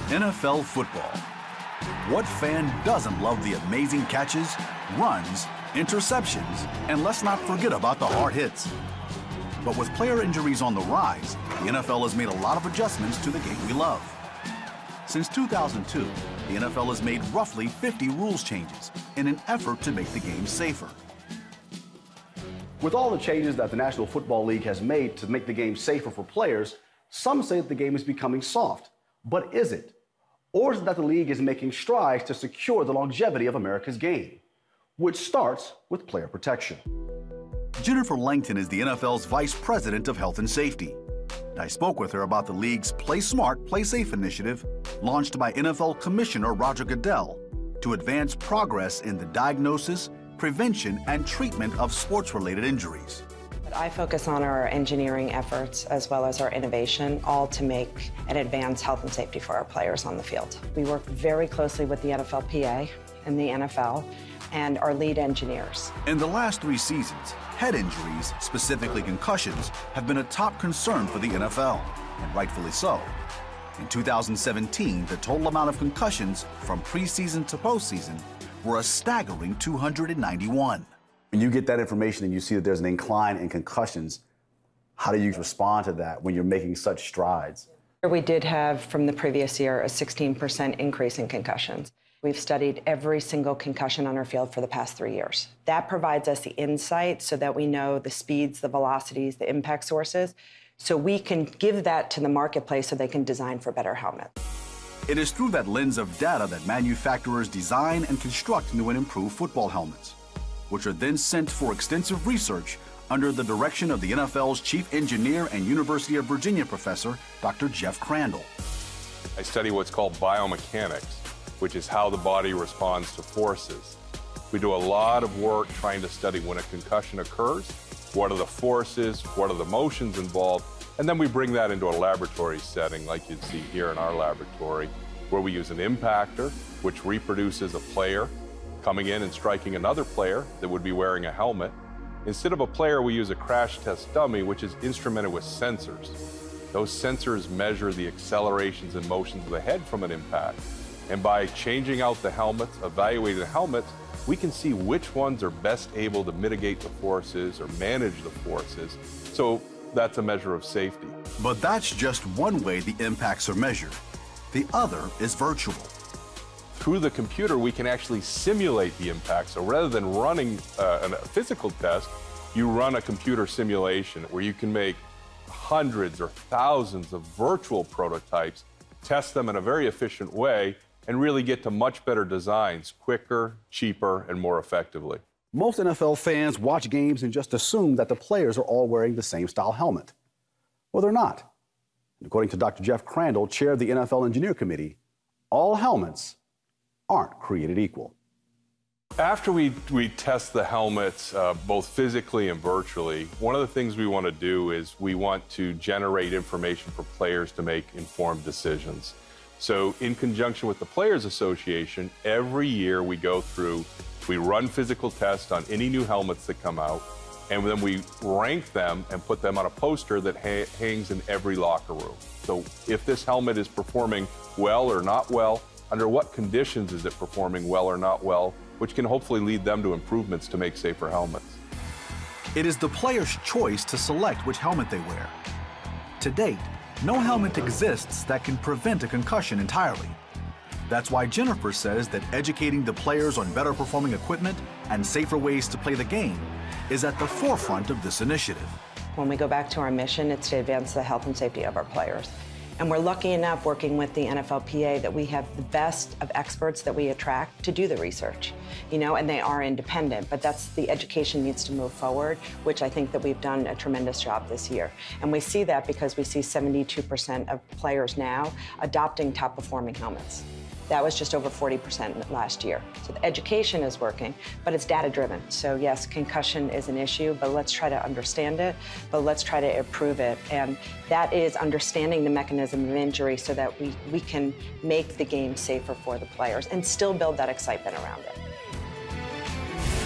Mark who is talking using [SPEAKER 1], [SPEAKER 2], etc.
[SPEAKER 1] NFL football. What fan doesn't love the amazing catches, runs, interceptions, and let's not forget about the hard hits? But with player injuries on the rise, the NFL has made a lot of adjustments to the game we love. Since 2002, the NFL has made roughly 50 rules changes in an effort to make the game safer.
[SPEAKER 2] With all the changes that the National Football League has made to make the game safer for players, some say that the game is becoming soft. But is it? Or is it that the league is making strides to secure the longevity of America's game, which starts with player protection?
[SPEAKER 1] Jennifer Langton is the NFL's Vice President of Health and Safety. I spoke with her about the league's Play Smart, Play Safe initiative, launched by NFL Commissioner Roger Goodell to advance progress in the diagnosis, prevention, and treatment of sports-related injuries.
[SPEAKER 3] I focus on our engineering efforts as well as our innovation, all to make and advance health and safety for our players on the field. We work very closely with the NFLPA and the NFL and our lead engineers.
[SPEAKER 1] In the last 3 seasons, head injuries, specifically concussions, have been a top concern for the NFL, and rightfully so. In 2017, the total amount of concussions from preseason to postseason were a staggering 291.
[SPEAKER 2] When you get that information and you see that there's an incline in concussions, how do you respond to that when you're making such strides?
[SPEAKER 3] We did have, from the previous year, a 16% increase in concussions. We've studied every single concussion on our field for the past 3 years. That provides us the insight so that we know the speeds, the velocities, the impact sources, so we can give that to the marketplace so they can design for better helmets.
[SPEAKER 1] It is through that lens of data that manufacturers design and construct new and improved football helmets, which are then sent for extensive research under the direction of the NFL's chief engineer and University of Virginia professor, Dr. Jeff Crandall.
[SPEAKER 4] I study what's called biomechanics, which is how the body responds to forces. We do a lot of work trying to study when a concussion occurs, what are the forces, what are the motions involved, and then we bring that into a laboratory setting like you'd see here in our laboratory, where we use an impactor, which reproduces a player coming in and striking another player that would be wearing a helmet. Instead of a player, we use a crash test dummy, which is instrumented with sensors. Those sensors measure the accelerations and motions of the head from an impact. And by changing out the helmets, evaluating the helmets, we can see which ones are best able to mitigate the forces or manage the forces. So that's a measure of safety.
[SPEAKER 1] But that's just one way the impacts are measured. The other is virtual.
[SPEAKER 4] Through the computer, we can actually simulate the impact. So rather than running a physical test, you run a computer simulation where you can make hundreds or thousands of virtual prototypes, test them in a very efficient way, and really get to much better designs quicker, cheaper, and more effectively.
[SPEAKER 2] Most NFL fans watch games and just assume that the players are all wearing the same style helmet. Well, they're not. According to Dr. Jeff Crandall, chair of the NFL Engineer Committee, all helmets aren't created equal.
[SPEAKER 4] After we test the helmets, both physically and virtually, one of the things we want to do is we want to generate information for players to make informed decisions. So in conjunction with the Players Association, every year we go through, we run physical tests on any new helmets that come out, and then we rank them and put them on a poster that hangs in every locker room. So if this helmet is performing well or not well, under what conditions is it performing well or not well, which can hopefully lead them to improvements to make safer helmets.
[SPEAKER 1] It is the player's choice to select which helmet they wear. To date, no helmet exists that can prevent a concussion entirely. That's why Jennifer says that educating the players on better performing equipment and safer ways to play the game is at the forefront of this initiative.
[SPEAKER 3] When we go back to our mission, it's to advance the health and safety of our players. And we're lucky enough working with the NFLPA that we have the best of experts that we attract to do the research, and they are independent, but the education needs to move forward, which I think that we've done a tremendous job this year. And we see that because we see 72% of players now adopting top performing helmets. That was just over 40% last year. So the education is working, but it's data-driven. So yes, concussion is an issue, but let's try to understand it, but let's try to improve it. And that is understanding the mechanism of injury so that we can make the game safer for the players and still build that excitement around it.